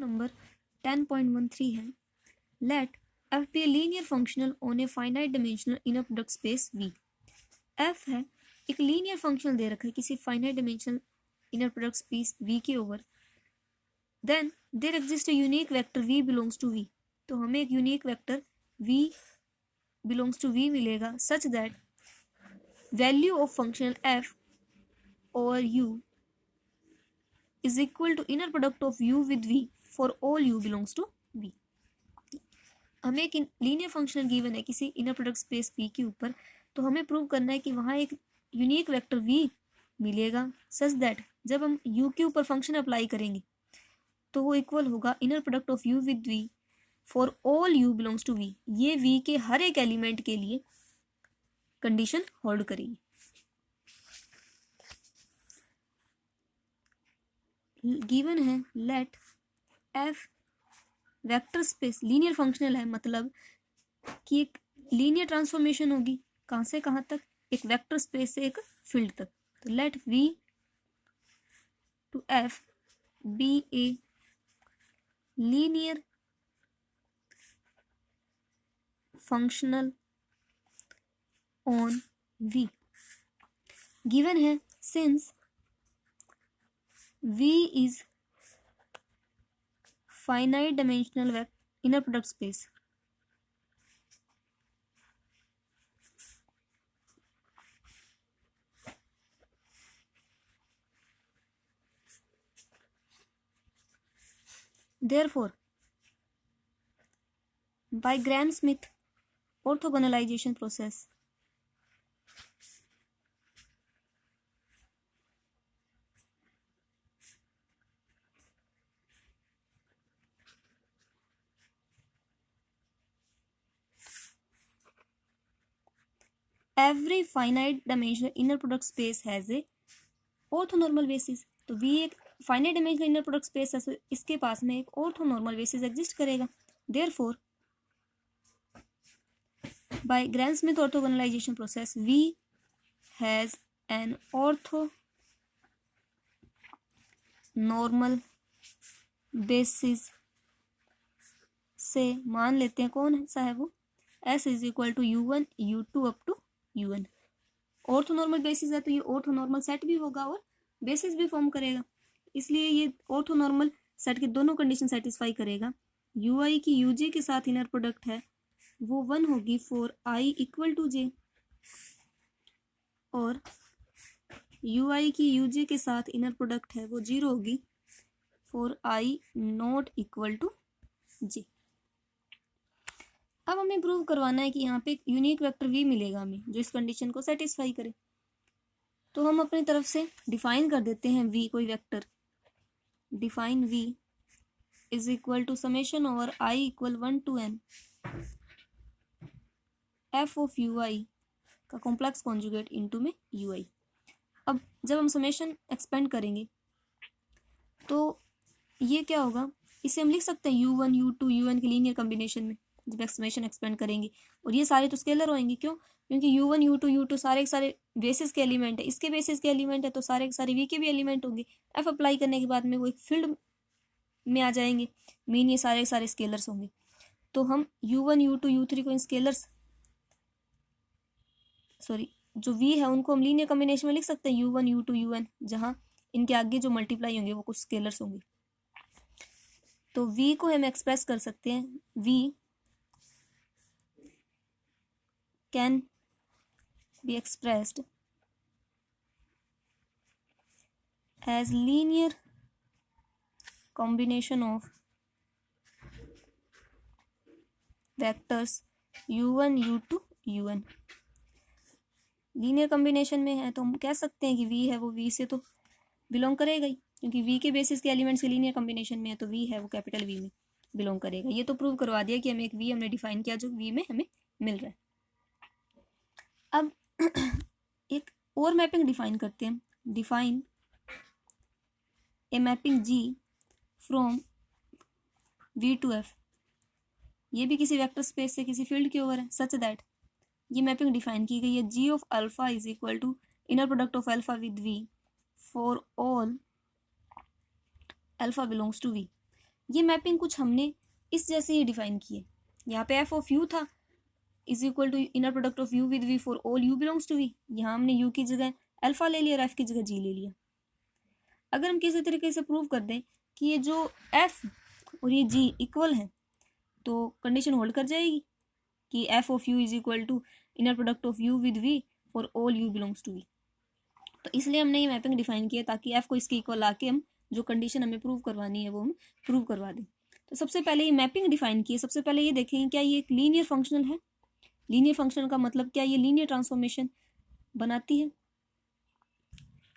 Number 10.13 है, let f be a linear functional on a finite dimensional inner product space V। f है एक linear functional दे रखा है किसी finite dimensional inner product space V के over, then there exist a unique vector V belongs to V। तो हमें एक unique vector V belongs to V मिलेगा such that value of functional f over U is equal to inner product of U with V for all U belongs to V। हमें एक linear functional given है किसी inner product space V के ऊपर, तो हमें prove करना है कि वहाँ एक यूनिक वेक्टर V मिलेगा सच दैट जब हम U के ऊपर फंक्शन अप्लाई करेंगे तो वो इक्वल होगा inner product of U with V for all U belongs to V। ये V के हर एक एलिमेंट के लिए कंडीशन होल्ड करेगी। गिवन है let f vector space linear functional है, मतलब कि एक लीनियर ट्रांसफॉर्मेशन होगी कहाँ से कहाँ तक, एक वेक्टर स्पेस से एक फील्ड तक। तो let v to f be a linear functional on v। Given है since v is finite dimensional inner product space, therefore by Gram-Smith orthogonalization process every finite dimensional inner product space has a orthonormal basis। तो V एक finite dimensional inner product space है, इसके पास में एक orthonormal basis exist करेगा। Therefore by Gram Schmidt orthogonalisation process V has an orthonormal basis से मान लेते हैं कौन सा है वो, S is equal to U1 U2 up to UN। Orthonormal basis है तो ये ऑर्थोनॉर्मल सेट भी होगा और बेसिस भी फॉर्म करेगा, इसलिए ये ऑर्थोनॉर्मल सेट की दोनों कंडीशन सेटिस्फाई करेगा। UI की UJ के साथ इनर प्रोडक्ट है वो 1 होगी for I equal to J, और UI की UJ के साथ इनर प्रोडक्ट है वो 0 होगी for I not equal to J। अब हमें प्रूव करवाना है कि यहाँ पे एक यूनिक वेक्टर V मिलेगा हमें जो इस कंडीशन को सेटिस्फाई करे। तो हम अपनी तरफ से डिफाइन कर देते हैं V कोई vector, define V is equal to summation over I equal 1 to n f of UI का कॉम्प्लेक्स कॉन्जुगेट इनटू में UI। अब जब हम समेशन एक्सपेंड करेंगे तो ये क्या होगा, इसे हम लिख सकते हैं U1 U2 UN के लीनियर कॉम्बिनेशन में जब समेशन एक्सपेंड करेंगे, और ये सारे तो स्केलर होंगे। क्यों? क्योंकि U1 U2 U2 सारे के सारे बेसिस के एलिमेंट है, इसके बेसिस के एलिमेंट है तो सारे के सारे V के भी एलिमेंट होंगे। F अप्लाई करने के बाद में वो एक फील्ड में आ जाएंगे, मीन ये सारे के सारे स्केलर्स होंगे। तो हम U1 U2 U3 को इन स्केलर्स जो V है उनको हम लीनियर कॉम्बिनेशन में लिख सकते हैं U1 U2 UN, जहाँ इनके आगे जो मल्टीप्लाई होंगे वो कुछ स्केलर्स होंगे। तो V को हम एक्सप्रेस कर सकते हैं, V can be expressed as linear combination of vectors U1 U2 UN। Linear combination में है तो हम कह सकते हैं कि V है वो V से तो बिलोंग करेगा ही, क्योंकि V के बेसिस के एलिमेंट्स के लीनियर कॉम्बिनेशन में है तो V है वो कैपिटल V में बिलोंग करेगा। ये तो प्रूव करवा दिया कि हमें एक V हमने डिफाइन किया जो V में हमें मिल रहा है। अब एक और मैपिंग डिफाइन करते हैं, define a mapping G from V to F। ये भी किसी वेक्टर स्पेस से किसी फील्ड के ओवर है सच दैट ये मैपिंग डिफाइन की गई है G of alpha is equal to inner product of alpha with V for all alpha belongs to V। ये मैपिंग कुछ हमने इस जैसे ही डिफाइन की है। यहाँ पे एफ ऑफ यू था is equal to inner product of u with v for all u belongs to v. यहाँ हमने यू की जगह अल्फा ले लिया और एफ की जगह जी ले लिया। अगर हम किसी तरीके से प्रूव कर दें कि ये जो एफ और ये जी इक्वल है तो कंडीशन होल्ड कर जाएगी कि f of u is equal to inner product of u with v for all u belongs to v. तो इसलिए हमने ये मैपिंग डिफाइन किया ताकि एफ को इसके इक्वल आके हम जो कंडीशन हमें प्रूव करवानी है वो हम प्रूव करवा दें। तो सबसे पहले ये मैपिंग डिफाइन की है। सबसे पहले ये देखेंगे क्या ये एक लीनियर फंक्शनल है। लीनियर फंक्शनल का मतलब क्या ये लीनियर ट्रांसफॉर्मेशन बनाती है।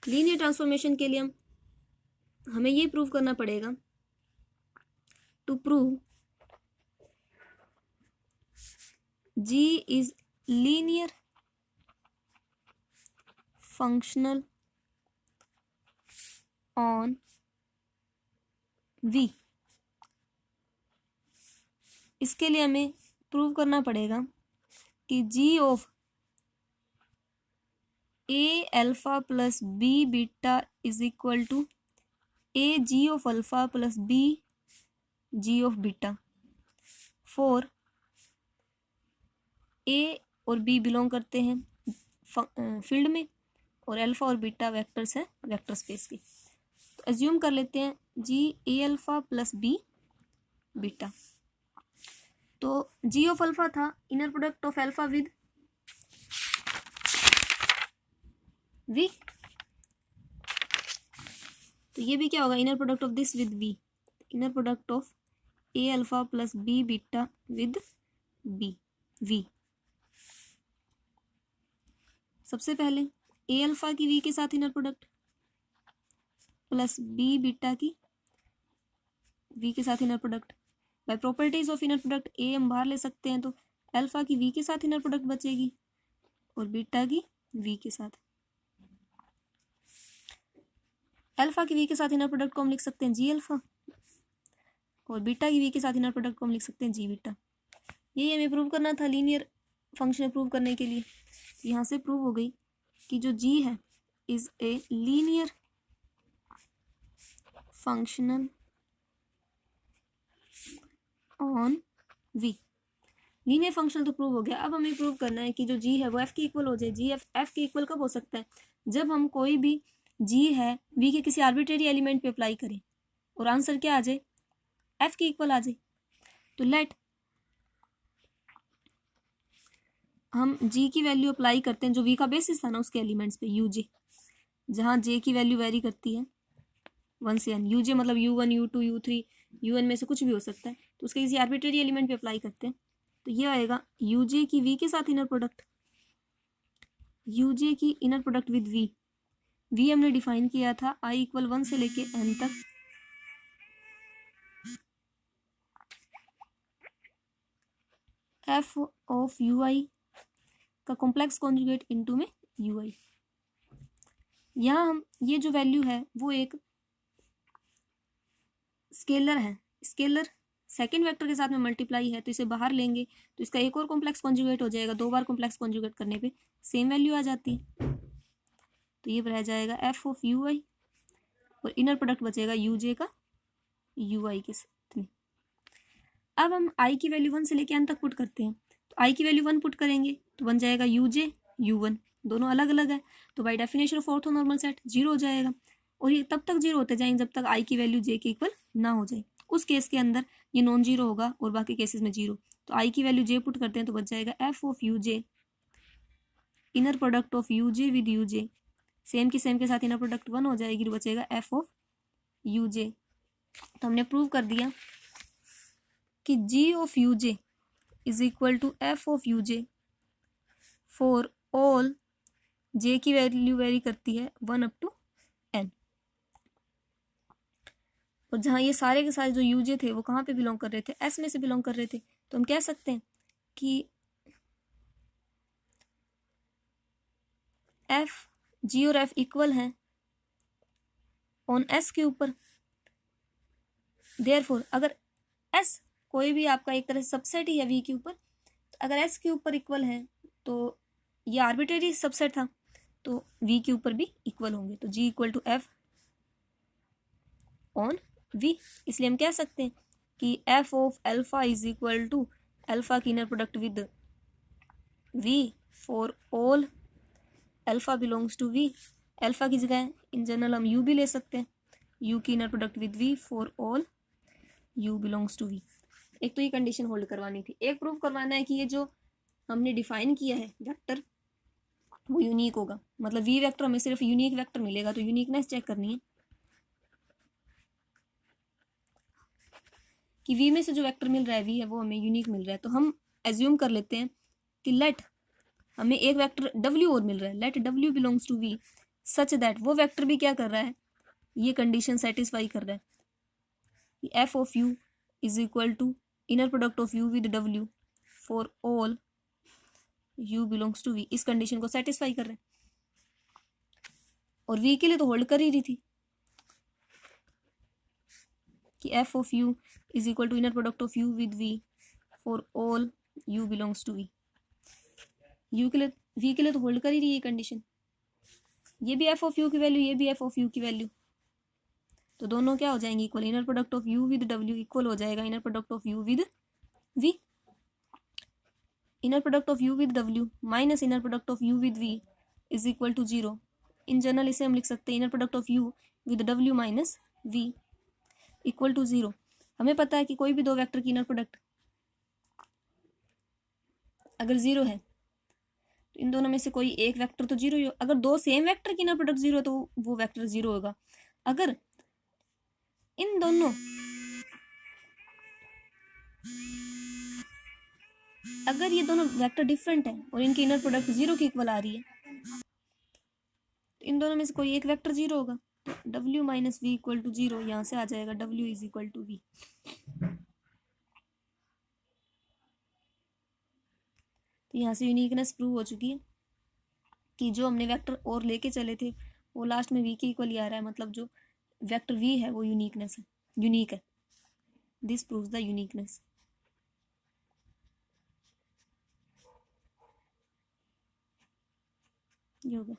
लीनियर ट्रांसफॉर्मेशन के लिए हमें ये प्रूव करना पड़ेगा to prove G is linear functional on V। इसके लिए हमें प्रूव करना पड़ेगा कि G of A alpha plus B beta is equal to A G of alpha plus B G of beta for a और b belong करते हैं field में और अल्फा और बीटा वेक्टर्स हैं वेक्टर स्पेस के। तो एज्यूम कर लेते हैं g a alpha plus b beta. तो जी ऑफ अल्फा था inner product of alpha with v. तो ये भी क्या होगा inner product of this with v. Inner product of a alpha plus b beta with b v. सबसे पहले a alpha की वी के साथ inner product plus b beta की वी के साथ inner product. By properties of inner product a हम बाहर ले सकते हैं तो अल्फा की वी के साथ इनर प्रोडक्ट बचेगी और बीटा की वी के साथ। अल्फा की वी के साथ इनर प्रोडक्ट को हम लिख सकते हैं जी अल्फा और बीटा की वी के साथ इनर प्रोडक्ट को हम लिख सकते हैं जी बीटा। यही हमें प्रूव करना था लीनियर फंक्शन प्रूव करने के लिए। यहाँ से प्रूव हो गई कि जो जी है is a linear functional on v. Linear functional तो प्रूव हो गया। अब हमें प्रूव करना है कि जो जी है वो एफ के इक्वल हो जाए। जी एफ के इक्वल कब हो सकता है जब हम कोई भी जी है वी के किसी आर्बिट्रेरी एलिमेंट पे अप्लाई करें और आंसर क्या आ जाए एफ के इक्वल आ जाए। तो लेट हम जी की वैल्यू अप्लाई करते हैं जो वी का बेसिस था ना उसके एलिमेंट्स पे यू जे, जहाँ जे की वैल्यू वेरी करती है 1 से n। यू जे मतलब u1 u2 u3 un में से कुछ भी हो सकता है। तो उसके किसी आर्बिट्रेरी एलिमेंट पे अप्लाई करते हैं तो ये आएगा यू जे की वी के साथ इनर प्रोडक्ट यू जे की inner product with v. V हमने डिफाइन किया था i इक्वल 1 से लेके n तक। एफ ऑफ यू आई का कॉम्प्लेक्स कॉन्जुगेट इनटू में यू आई। यहाँ हम ये जो वैल्यू है वो एक स्केलर है। स्केलर सेकेंड वेक्टर के साथ में मल्टीप्लाई है तो इसे बाहर लेंगे तो इसका एक और कॉम्प्लेक्स कॉन्जुगेट हो जाएगा। 2 बार कॉम्प्लेक्स कॉन्जुगेट करने पे सेम वैल्यू आ जाती है। तो ये रह जाएगा एफ ऑफ यू आई और इनर प्रोडक्ट बचेगा यू जे का यू आई के साथ में। अब हम आई की वैल्यू 1 से लेके n तक पुट करते हैं। तो आई की वैल्यू 1 पुट करेंगे तो बन जाएगा यू जे यू वन, दोनों अलग अलग है तो by definition of orthonormal set 0 हो जाएगा। और ये तब तक 0 होते जाएंगे जब तक आई की वैल्यू जे के इक्वल ना हो जाए। उस केस के अंदर ये नॉन जीरो होगा और बाकी केसेस में 0। तो आई की वैल्यू जे पुट करते हैं तो बच जाएगा F of u J inner product of u J with you J. Same की सेम के साथ इनर प्रोडक्ट 1 हो जाएगी तो बचेगा एफ ऑफ यू जे। तो हमने प्रूव कर दिया कि g of u j is equal to f of u j for all j की वैल्यू वेरी करती है 1 अप टू n। और जहाँ ये सारे के सारे जो यूजे थे वो कहाँ पे बिलोंग कर रहे थे एस में से बिलोंग कर रहे थे। तो हम कह सकते हैं कि एफ जी और एफ इक्वल हैं ऑन एस के ऊपर। देयरफॉर अगर एस कोई भी आपका एक तरह से सबसेट ही है वी के ऊपर तो अगर एस के ऊपर इक्वल है तो ये आर्बिट्रेरी सबसेट था तो वी के ऊपर भी इक्वल होंगे। तो g equal to f on v. इसलिए हम कह सकते हैं कि f of alpha is equal to alpha की inner product with v for all alpha belongs to v. Alpha की जगह इन जनरल हम यू भी ले सकते हैं, यू की inner product with v for all u belongs to v. एक तो ये कंडीशन होल्ड करवानी थी। एक प्रूव करवाना है कि ये जो हमने डिफाइन किया है वेक्टर वो यूनिक होगा, मतलब वी वेक्टर हमें सिर्फ यूनिक वेक्टर मिलेगा, तो यूनिकनेस चेक करनी है कि वी में से जो वेक्टर मिल रहा है वी है वो हमें यूनिक मिल रहा है। तो हम एज्यूम कर लेते हैं कि लेट हमें एक वेक्टर डब्ल्यू और मिल रहा है, लेट डब्ल्यू belongs to v such that वो वेक्टर भी क्या कर रहा है, ये कंडीशन सेटिस्फाई कर रहा है। F of u is equal to inner product of u with डब्ल्यू for all u belongs to v, इस कंडीशन को सेटिस्फाई कर रहे हैं। और वी के लिए तो होल्ड कर ही रही थी कि f of u is equal to inner product of u with v for all u belongs to v. U के लिए वी के लिए तो होल्ड कर ही रही है कंडीशन, ये भी एफ ऑफ यू की वैल्यू, ये भी एफ ऑफ यू की वैल्यू, तो दोनों क्या हो जाएंगे equal. Inner product of u with डब्ल्यू इक्वल हो जाएगा inner product of u with v. Inner product of u with डब्ल्यू minus inner product of u with v is equal to zero. In general इसे हम लिख सकते हैं inner product of u with डब्ल्यू minus v equal to zero. हमें पता है कि कोई भी दो वेक्टर की इनर प्रोडक्ट अगर जीरो है तो इन दोनों में से कोई एक वेक्टर तो जीरो ही हो। अगर दो सेम वेक्टर की इनर प्रोडक्ट जीरो है तो वो वेक्टर जीरो होगा। अगर इन दोनों अगर ये दोनों वेक्टर डिफरेंट है और इनकी इनर प्रोडक्ट जीरो की इक्वल आ रही है तो इन दोनों में से कोई एक वेक्टर जीरो होगा। तो डब्ल्यू minus v equal to zero, यहाँ से आ जाएगा डब्ल्यू इज इक्वल टू वी। तो यहाँ से यूनिकनेस प्रूव हो चुकी है कि जो हमने वेक्टर और लेके चले थे वो लास्ट में वी के इक्वल ही आ रहा है, मतलब जो वेक्टर वी है वो यूनिकनेस है, यूनिक है। This proves the uniqueness. ये होगा।